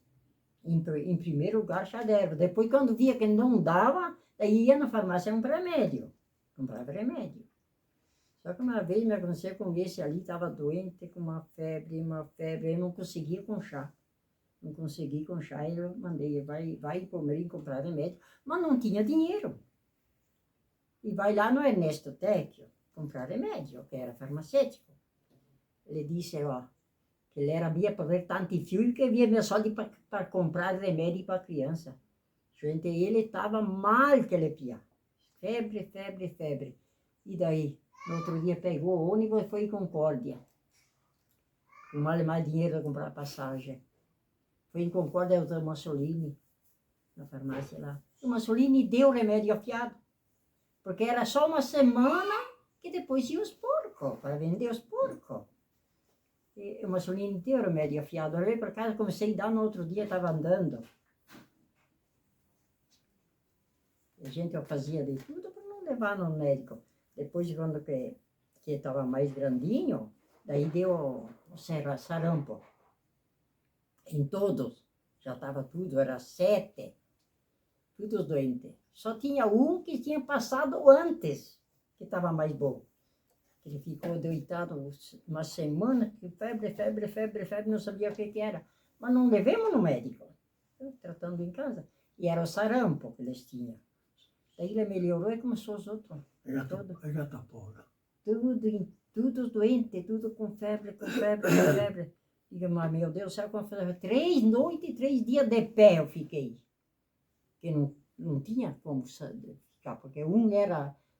Em primeiro lugar, chá de ervas. Depois, quando via que não dava, daí ia na farmácia comprar remédio. Comprava remédio. Só que uma vez me aconteceu com esse ali, estava doente, com uma febre, eu não conseguia com chá. Não consegui com chá, e eu mandei, vai comer e comprar remédio, mas não tinha dinheiro. E vai lá no Ernesto Tecchio comprar remédio, que era farmacêutico. Ele disse, ó, que ele era via para ver tanto filho que via só para comprar remédio para criança. Gente, ele estava mal que ele pia. Febre. E daí, no outro dia pegou o ônibus e foi em Concórdia. Com mais dinheiro para comprar passagem. Foi em Concórdia, o Mussolini, na farmácia lá. O Mussolini deu remédio afiado. Porque era só uma semana que depois ia os porcos, para vender os porcos. E uma semana inteira o médico afiado. Eu veio para casa, comecei a dar, no outro dia estava andando. A gente fazia de tudo para não levar no médico. Depois, quando que estava mais grandinho, daí deu o sarampo. Em todos, já estava tudo, era 7, todos doentes. Só tinha um que tinha passado antes, que estava mais bom. Ele ficou deitado uma semana, que febre, não sabia o que era. Mas não levemos no médico, tratando em casa. E era o sarampo que eles tinham. Daí ele melhorou e começou os outros. É gata porra. Tudo doente, tudo com febre. Diga, mas meu Deus do céu, quando foi 3 noites e 3 dias de pé eu fiquei. Porque não tinha como ficar, porque um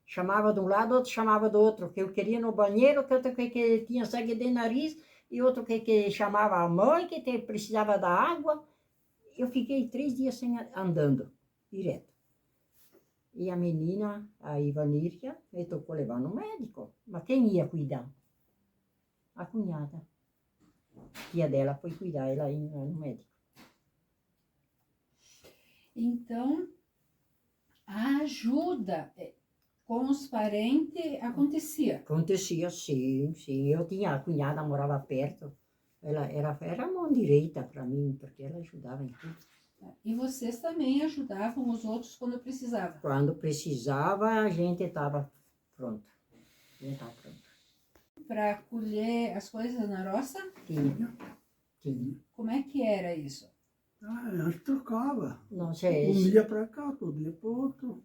chamava de um lado, outro chamava do outro, que eu queria no banheiro, que outro que tinha sangue de nariz, e outro que chamava a mãe, que precisava da água. Eu fiquei 3 dias andando, direto. E a menina, a Ivaníria, me tocou levar no médico. Mas quem ia cuidar? A cunhada. A tia dela foi cuidar, ela ia no médico. Então, a ajuda com os parentes acontecia. Acontecia, sim. Eu tinha a cunhada, morava perto. Ela era a mão direita para mim, porque ela ajudava em tudo. E vocês também ajudavam os outros quando precisava. Quando precisava, a gente estava pronto. Para colher as coisas na roça? Tinha. Como é que era isso? A gente trocava. Não sei. Um dia para cá, outro dia para outro.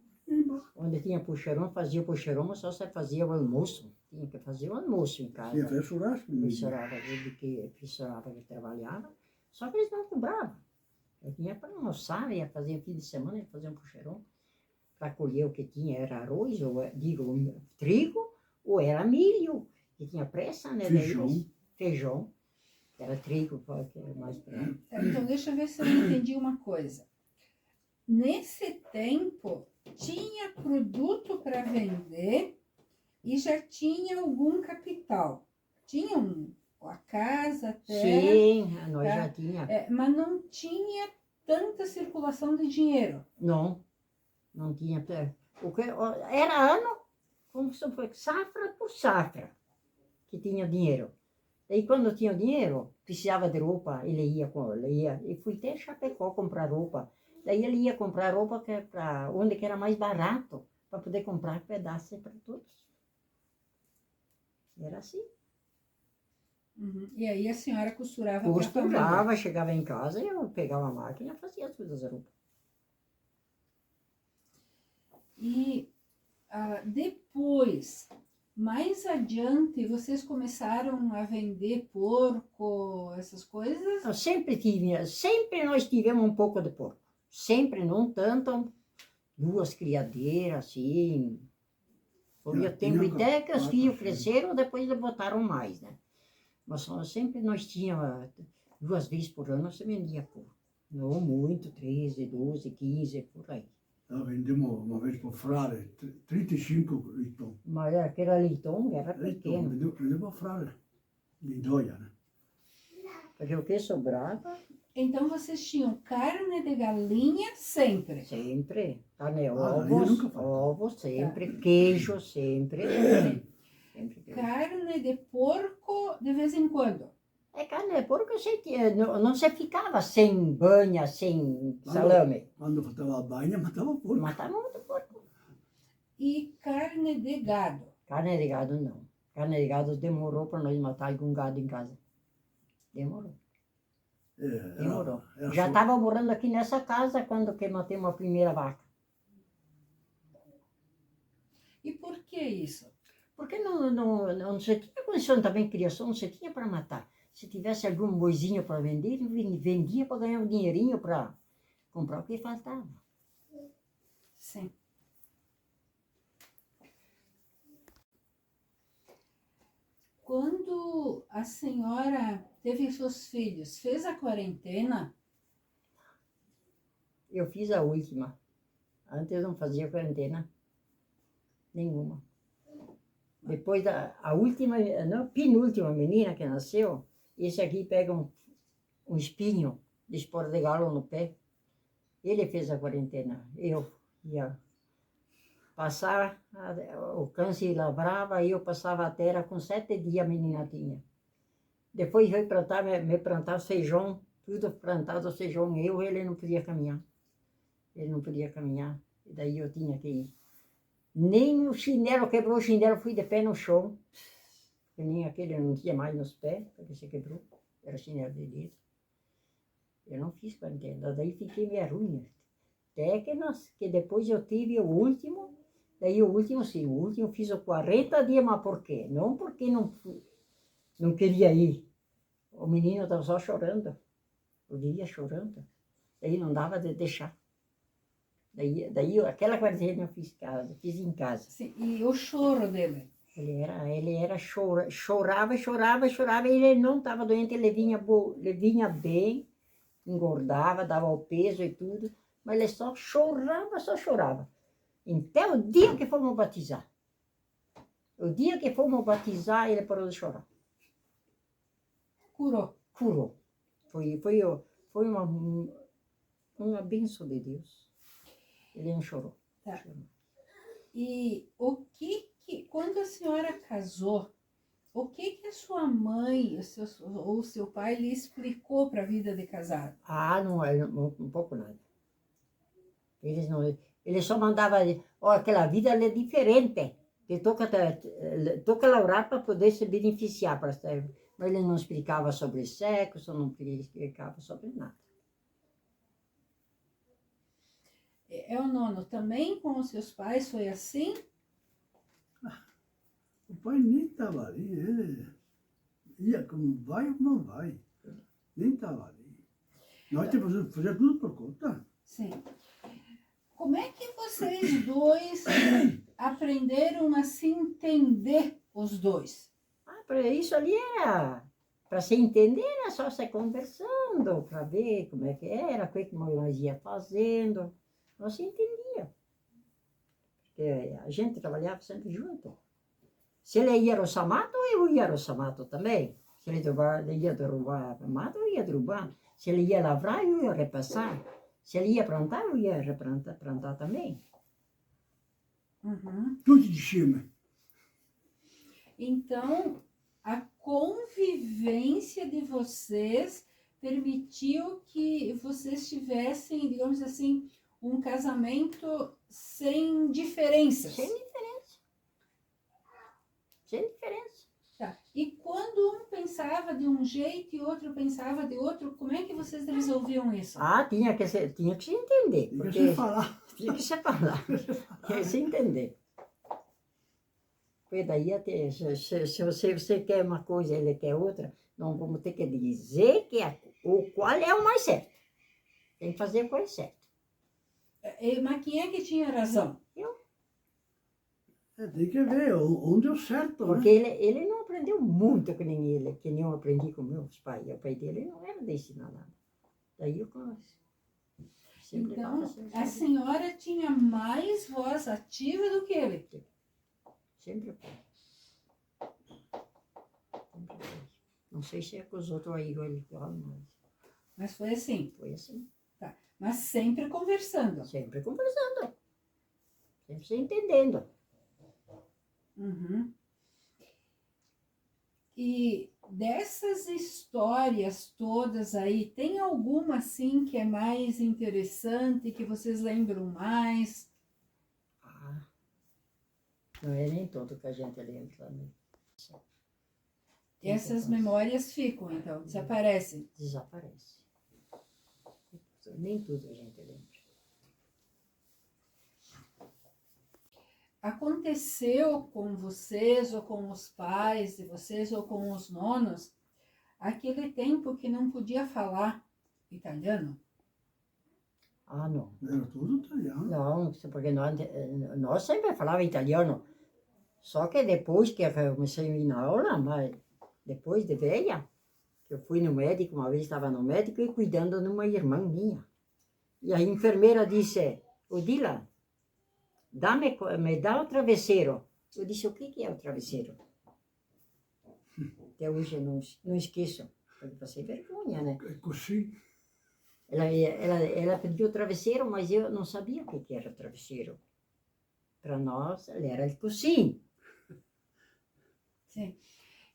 Onde tinha puxeirão, fazia puxeirão, mas só se fazia o almoço. Tinha que fazer o almoço em casa. Tinha fez churrasco. Misturava ele que trabalhava. Só que eles não cobravam. Eu tinha para almoçar, ia fazer fim de semana, ia fazer um puxeirão. Para colher o que tinha, era arroz, ou trigo, ou era milho, que tinha pressa, né? Feijão. Era trigo, que era mais para... Então, deixa eu ver se eu entendi uma coisa. Nesse tempo, tinha produto para vender e já tinha algum capital. Tinha a casa, a terra. Sim, nós tá? já tinha. Mas não tinha tanta circulação de dinheiro. Não tinha. Era ano, como se fosse safra por safra, que tinha dinheiro. Daí quando tinha dinheiro, precisava de roupa, ele ia. E fui até Chapecó comprar roupa. Daí ele ia comprar roupa para onde que era mais barato, para poder comprar pedaços para todos. Era assim. Uhum. E aí a senhora costurava para a Costurava, família. chegava em casa, eu pegava a máquina e fazia as coisas da roupa. E depois, mais adiante, vocês começaram a vender porco, essas coisas? Sempre nós tivemos um pouco de porco. Sempre, não tanto, 2 criadeiras, assim. Foi o tempo até que os filhos cresceram, depois eles botaram mais, né? Mas sempre nós tínhamos, 2 vezes por ano, você vendia porco. Não muito, 13, 12, 15, por aí. Nós vendemos uma vez para o Frade, 35 leitões. Mas aquele leitão era pequeno. Vendemos para o Frade, de doia, né? Porque o que sobrava? Então vocês tinham carne de galinha sempre? Sempre. Carne, nunca ovos, sempre. Queijo, sempre. Sempre queijo. Carne de porco de vez em quando? Carne de porco, não se ficava sem banha, sem salame. Quando faltava banha, matava porco. Matava muito porco. E carne de gado? Carne de gado, não. Carne de gado demorou para nós matar algum gado em casa. Demorou. Demorou. Já estava morando aqui nessa casa quando que matamos a primeira vaca. E por que isso? Porque não se tinha condição também, criação, não se tinha para matar. Se tivesse algum boizinho para vender, ele vendia para ganhar um dinheirinho para comprar o que faltava. Sim. Quando a senhora teve seus filhos, fez a quarentena? Eu fiz a última. Antes eu não fazia quarentena. Nenhuma. Depois a última, não, penúltima menina que nasceu, esse aqui pega um espinho de espora de galo no pé. Ele fez a quarentena. Eu ia passar, o câncer lavrava, e eu passava a terra com 7 dias a menina tinha. Depois veio plantar, me plantar feijão, tudo plantado feijão. Ele não podia caminhar. Ele não podia caminhar. E daí eu tinha que ir. Nem o chinelo, quebrou o chinelo, fui de pé no chão. Nem aquele não tinha mais nos pés, porque se quebrou. Era chinelo de dedo. Eu não fiz quarentena, daí fiquei meio ruim. Até que depois eu tive o último, daí o último fiz o 40 dias, mas por quê? Não porque não queria ir. O menino estava só chorando, o dia chorando. Daí não dava de deixar. Daí aquela quarentena eu fiz em casa. Sim, e o choro dele? Ele chorava, e ele não estava doente, ele vinha bem, engordava, dava o peso e tudo, mas ele só chorava. Até o dia que fomos batizar. O dia que fomos batizar, ele parou de chorar. Curou. Foi uma bênção de Deus. Ele não chorou. Tá. E quando a senhora casou, o que a sua mãe ou seu pai lhe explicou para a vida de casado? Não, um pouco nada. Eles só mandavam, aquela vida é diferente. Toca orar para poder se beneficiar. Mas ele não explicava sobre sexo, não explicava sobre nada. É o nono. Também com os seus pais foi assim? O pai nem estava ali, ele ia como vai ou não vai. Nem estava ali. Nós tínhamos que fazer tudo por conta. Sim. Como é que vocês dois aprenderam a se entender, os dois? Para isso ali para se entender, era só se conversando, para ver como é que era, o que nós ia fazendo. Nós se entendia. Porque a gente trabalhava sempre junto. Se ele ia roçar mato, eu ia roçar mato também. Se ele ia derrubar mato, eu ia derrubar. Se ele ia lavrar, eu ia repassar. Se ele ia plantar, eu ia plantar também. Uhum. Tudo de cima. Então, a convivência de vocês permitiu que vocês tivessem, digamos assim, um casamento sem diferenças. Sem diferença. Tá. E quando um pensava de um jeito e outro pensava de outro, como é que vocês resolviam isso? Tinha que se entender. Tinha Porque que se falar. tinha que se falar. Tinha que se entender. Porque daí, se você quer uma coisa e ele quer outra, não vamos ter que dizer qual é o mais certo. Tem que fazer o qual é certo. Mas quem é que tinha razão? Tem que ver onde deu certo. Porque né? ele não aprendeu muito que nem ele, que nem eu aprendi com meus pais. O pai dele não era de ensinar nada. Daí eu sempre Então, assim, a senhora tinha mais voz ativa do que ele. Sempre foi. Não sei se é com os outros aí igual, Mas foi assim. foi assim. Mas sempre conversando. Sempre conversando. Sempre se entendendo. Uhum. E dessas histórias todas aí, tem alguma assim que é mais interessante, que vocês lembram mais? Não é nem todo que a gente lembra, né? Essas memórias ficam, então, desaparecem. Desaparece. Nem tudo a gente lembra. Aconteceu com vocês, ou com os pais de vocês, ou com os nonos, aquele tempo que não podia falar italiano? Não. Era tudo italiano. Não, porque nós sempre falava italiano. Só que depois que eu comecei a ir na aula, mas depois de velha, eu fui no médico, uma vez estava no médico e cuidando de uma irmã minha. E a enfermeira disse, Odila, me dá o travesseiro. Eu disse, o que é o travesseiro? Até hoje eu não esqueço. Eu passei vergonha, né? É coxim. Ela pediu o travesseiro, mas eu não sabia o que era o travesseiro. Para nós, ele era o coxim. Sim.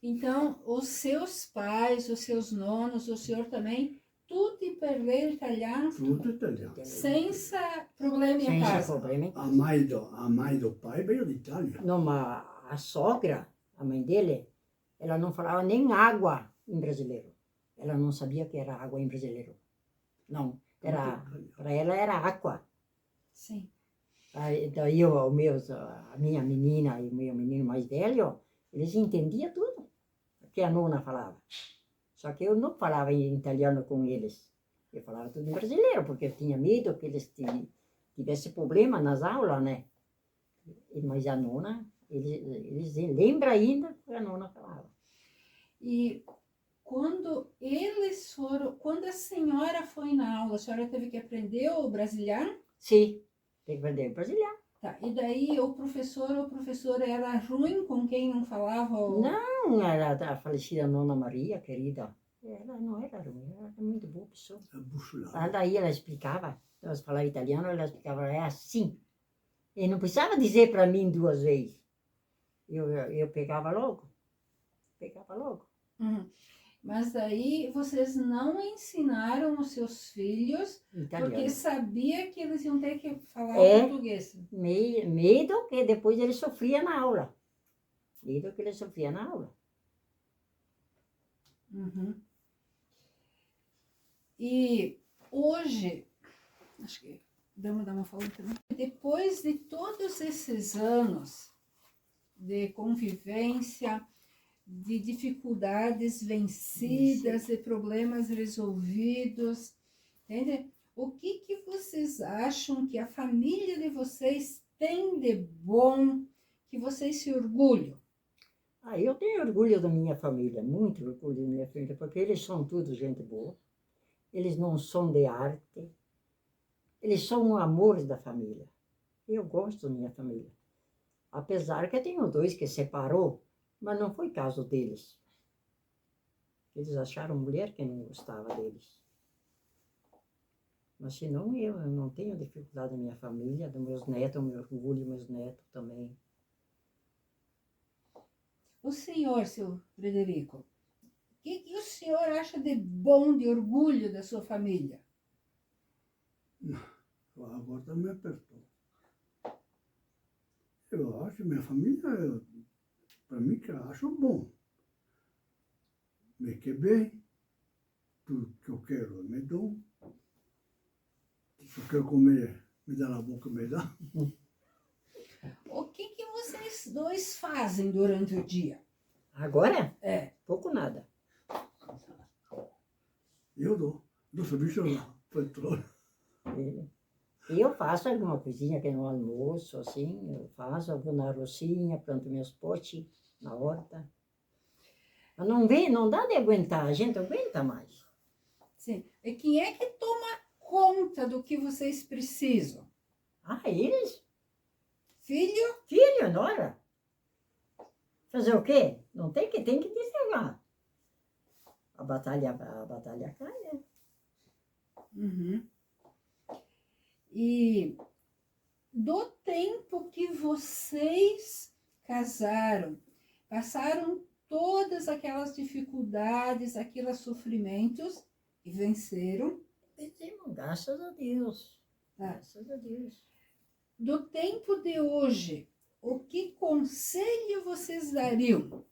Então, os seus pais, os seus nonos, o senhor também, tudo em parler italiano, Tudo italiano. senza problemi a Sem casa. problema. A mãe do pai veio de Itália. Não, mas a sogra, a mãe dele, ela não falava nem água em brasileiro. Ela não sabia o que era água em brasileiro. Não, para ela era água. Sim. Aí, daí a minha menina e o meu menino mais velho, eles entendiam tudo que a nona falava. Só que eu não falava em italiano com eles. Eu falava tudo em brasileiro, porque eu tinha medo que eles tivessem problema nas aulas, né? Mas a nona, eles lembram ainda que a nona falava. E quando a senhora foi na aula, a senhora teve que aprender o brasileiro? Sim, tem que aprender brasileiro. Tá, e daí o professor ou professora era ruim com quem não falava o... Não, era a falecida Nona Maria, querida. Ela não era ruim, ela era muito boa pessoa. Daí ela explicava, nós falávamos italiano, ela explicava, é assim. E não precisava dizer para mim 2 vezes. Eu pegava logo. Uhum. Mas daí vocês não ensinaram os seus filhos, Italiano. porque sabia que eles iam ter que falar português. Medo que depois ele sofria na aula. Uhum. E hoje, acho que vamos dar uma fala também. Depois de todos esses anos de convivência, de dificuldades vencidas, de problemas resolvidos, entende? O que vocês acham que a família de vocês tem de bom, que vocês se orgulham? Eu tenho orgulho da minha família, muito orgulho da minha família, porque eles são tudo gente boa. Eles não são de arte. Eles são o amor da família. Eu gosto da minha família. Apesar que eu tenho 2 que separou, mas não foi caso deles. Eles acharam mulher que não gostava deles. Mas senão eu não tenho dificuldade da minha família, dos meus netos, eu me orgulho dos meus netos também. O senhor, seu Frederico, o que o senhor acha de bom, de orgulho da sua família? Agora também apertou. Eu acho, minha família, para mim, que eu acho bom. Me quer bem, tudo que eu quero eu me dou. Se eu quero comer, me dá na boca, me dá. O que vocês dois fazem durante o dia? Agora? É. Pouco nada. Eu dou serviço lá, patrão. Eu faço alguma coisinha que no almoço, assim, eu faço, eu vou na rocinha, planto meus potes na horta. Mas não dá de aguentar, a gente aguenta mais. Sim. E quem é que toma conta do que vocês precisam? Eles? Filho? Filho, nora. Fazer o quê? Não tem que desligar. A batalha cai, né? Uhum. E do tempo que vocês casaram, passaram todas aquelas dificuldades, aqueles sofrimentos e venceram. Vencemos, graças a Deus. Tá. Graças a Deus. Do tempo de hoje, o que conselho vocês dariam?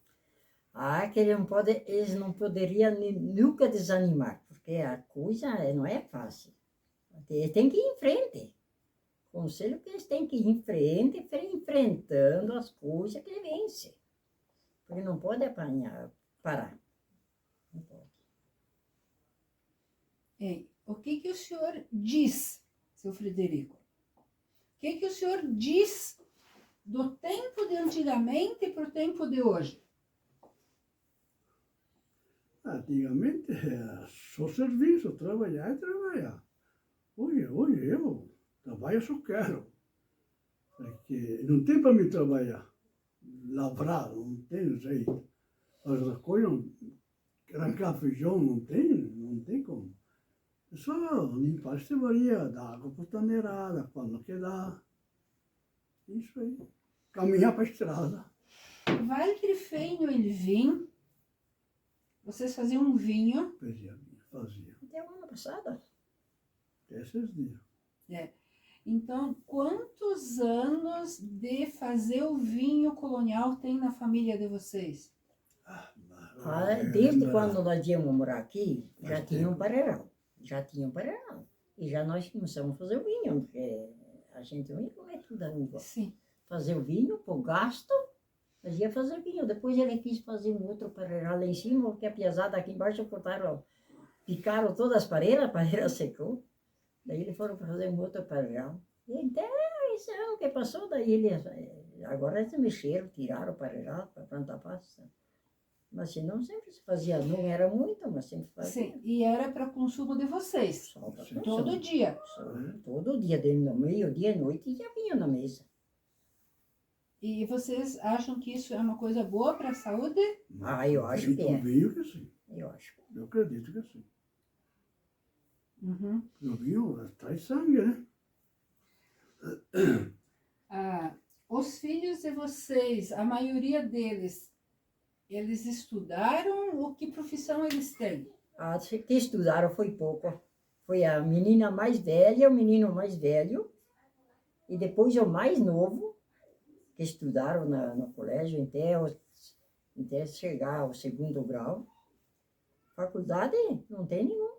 Que eles não poderiam nunca desanimar, porque a coisa não é fácil. Tem que ir em frente. Conselho que eles têm que ir em frente, enfrentando as coisas que ele vence. Porque não pode parar. Não pode. O que o senhor diz, seu Frederico? O que o senhor diz do tempo de antigamente para o tempo de hoje? Antigamente era só serviço, trabalhar e trabalhar. Hoje eu trabalho, só quero. Porque não tem para me trabalhar. Lavrar, não tem jeito. As coisas, arrancar feijão, não tem como. É só limpar a estrebaria, dar água para a taneirada, quando que dá. Isso aí. Caminhar para a estrada. Walter Fenho e vinho. Vocês faziam um vinho. Fazia. Até o ano passado. Até esses dias. Então, quantos anos de fazer o vinho colonial tem na família de vocês? Desde quando nós íamos morar aqui, já Faz tinha um tempo. parreiral. Já tinha um parreiral. E já nós começamos a fazer o vinho, porque a gente não ia comer tudo a uva. Sim. Fazer o vinho, por gasto, nós ia fazer vinho. Depois ele quis fazer um outro parreiral lá em cima, porque a piazada aqui embaixo cortaram, picaram todas as pareiras, a pareira secou. Daí eles foram fazer um outro parreiral. E então, esse ano que passou, daí eles, agora eles mexeram, tiraram o parreiral para plantar pasta. Mas senão sempre se fazia, não era muito, mas sempre fazia. Sim. E era para consumo de vocês. Só pra Sim. consumo. Todo dia. Todo dia, dentro do meio-dia, noite, já vinha na mesa. E vocês acham que isso é uma coisa boa para a saúde? Eu acho que é. O vinho que sim. Eu acho. Eu acredito que sim. Uhum. O vinho traz sangue, né? Os filhos de vocês, a maioria deles, eles estudaram? Ou que profissão eles têm? Que estudaram foi pouco. Foi a menina mais velha, o menino mais velho, e depois o mais novo, que estudaram no colégio até chegar ao segundo grau. Faculdade não tem nenhum.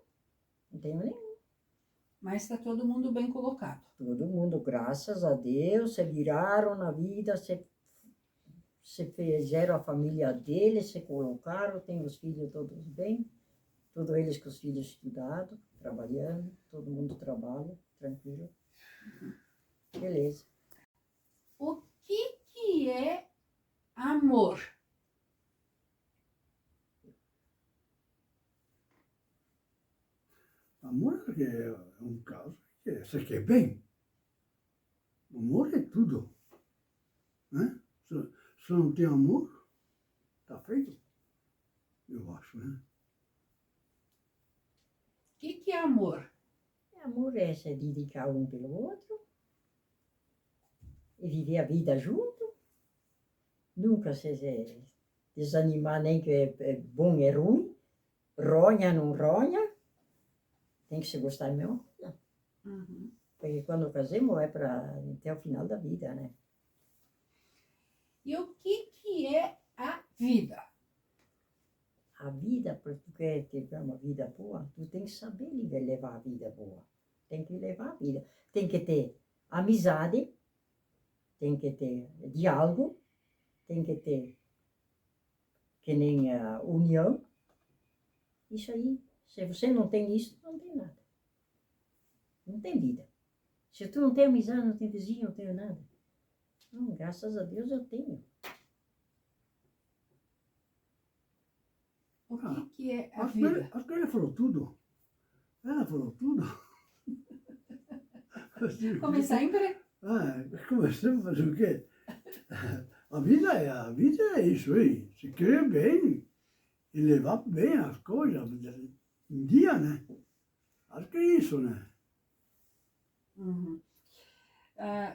Não tenho nenhum. Mas está todo mundo bem colocado. Todo mundo, graças a Deus, se viraram na vida, se fizeram a família deles, se colocaram, tem os filhos todos bem, todos eles com os filhos estudados, trabalhando, todo mundo trabalha, tranquilo. Beleza. O que é amor? Amor é um caso que você quer bem. Amor é tudo. Né? Se não tem amor, tá feito. Eu acho, né? O que é amor? Amor é se dedicar um pelo outro e viver a vida junto. Nunca se desanimar nem que é bom e ruim. Ronha, não ronha. Tem que se gostar mesmo. Uhum. Porque quando casamos é para até o final da vida, né? E o que é a vida? A vida, para tu quer ter uma vida boa, tu tem que saber levar a vida boa. Tem que levar a vida. Tem que ter amizade, tem que ter diálogo, tem que ter que nem a união. Isso aí, se você não tem isso, não tem nada. Não tem vida. Se tu não tem amizade, não tem vizinho, não tenho nada. Não, graças a Deus eu tenho. O que é a Acho vida? que ela falou tudo. Ela falou tudo. Como sempre? Começamos a fazer o quê? A vida é isso aí. Se querer bem e levar bem as coisas em dia, né? Acho que é isso, né? Uhum.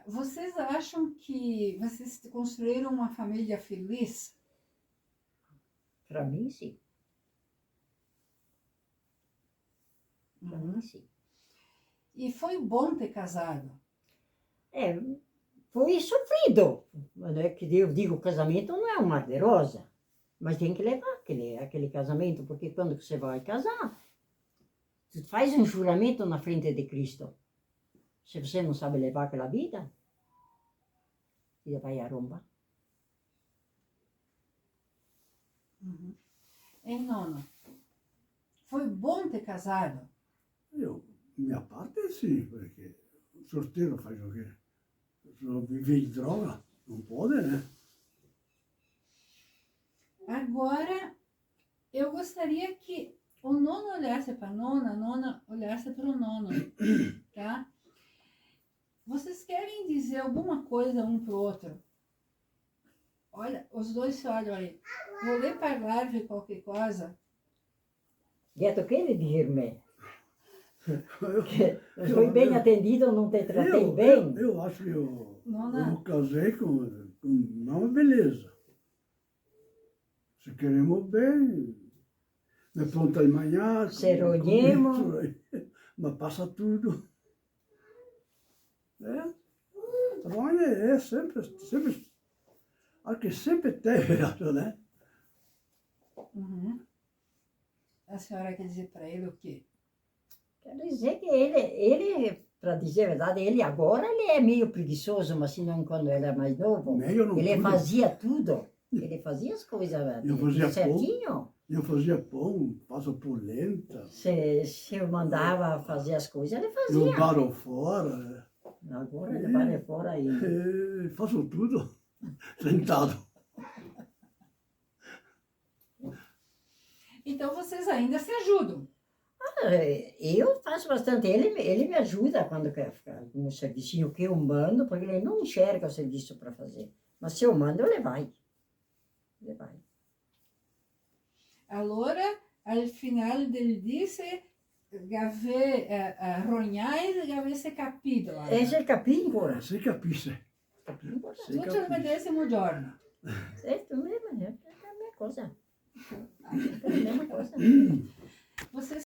Vocês acham que vocês construíram uma família feliz? Para mim, sim. Para mim, sim. E foi bom ter casado? Foi sofrido. Mas não é que eu digo, casamento não é um mar de rosa. Mas tem que levar aquele casamento, porque quando você vai casar, tu faz um juramento na frente de Cristo. Se você não sabe levar aquela vida, você vai arrombar. Uhum. Em Nono, foi bom ter casado? Minha parte é sim, porque sorteiro faz o quê? Se não viver de droga, não pode, né? Agora, eu gostaria que o Nono olhasse para a Nona olhasse para o Nono, tá? Vocês querem dizer alguma coisa um pro outro? Olha, os dois se olham aí. Voulez parlar de qualquer coisa? Ghetto, que ele dizer-me? Eu, Eu fui bem atendido, não te tratei eu, bem? eu acho que eu Não. casei com uma beleza. Se queremos bem, me pronta de manhã. Se reunimos. Mas passa tudo. Ronha é sempre, acho que sempre teve, né? Uhum. A senhora quer dizer para ele o quê? Quero dizer que ele, para dizer a verdade, ele agora ele é meio preguiçoso, mas se não quando ele era mais novo. Meio não Ele tudo. fazia tudo. Ele fazia as coisas Eu fazia certinho. Eu fazia pão, faço polenta, Se eu mandava fazer as coisas, ele eu fazia. baro fora, Agora ele vai fora e faço tudo sentado. Então vocês ainda se ajudam. eu faço bastante. Ele me ajuda quando quer ficar no serviço que eu mando, porque ele não enxerga o serviço para fazer. Mas se eu mando, ele vai. Ele vai. Allora, al final del dice, rognare avesse capito. Esse capim, ora. Você capisce. Capim, ora. Sì, Tutto il capisce. medesimo giorno. Certo mesmo, é a mesma coisa. É a mesma coisa. Vocês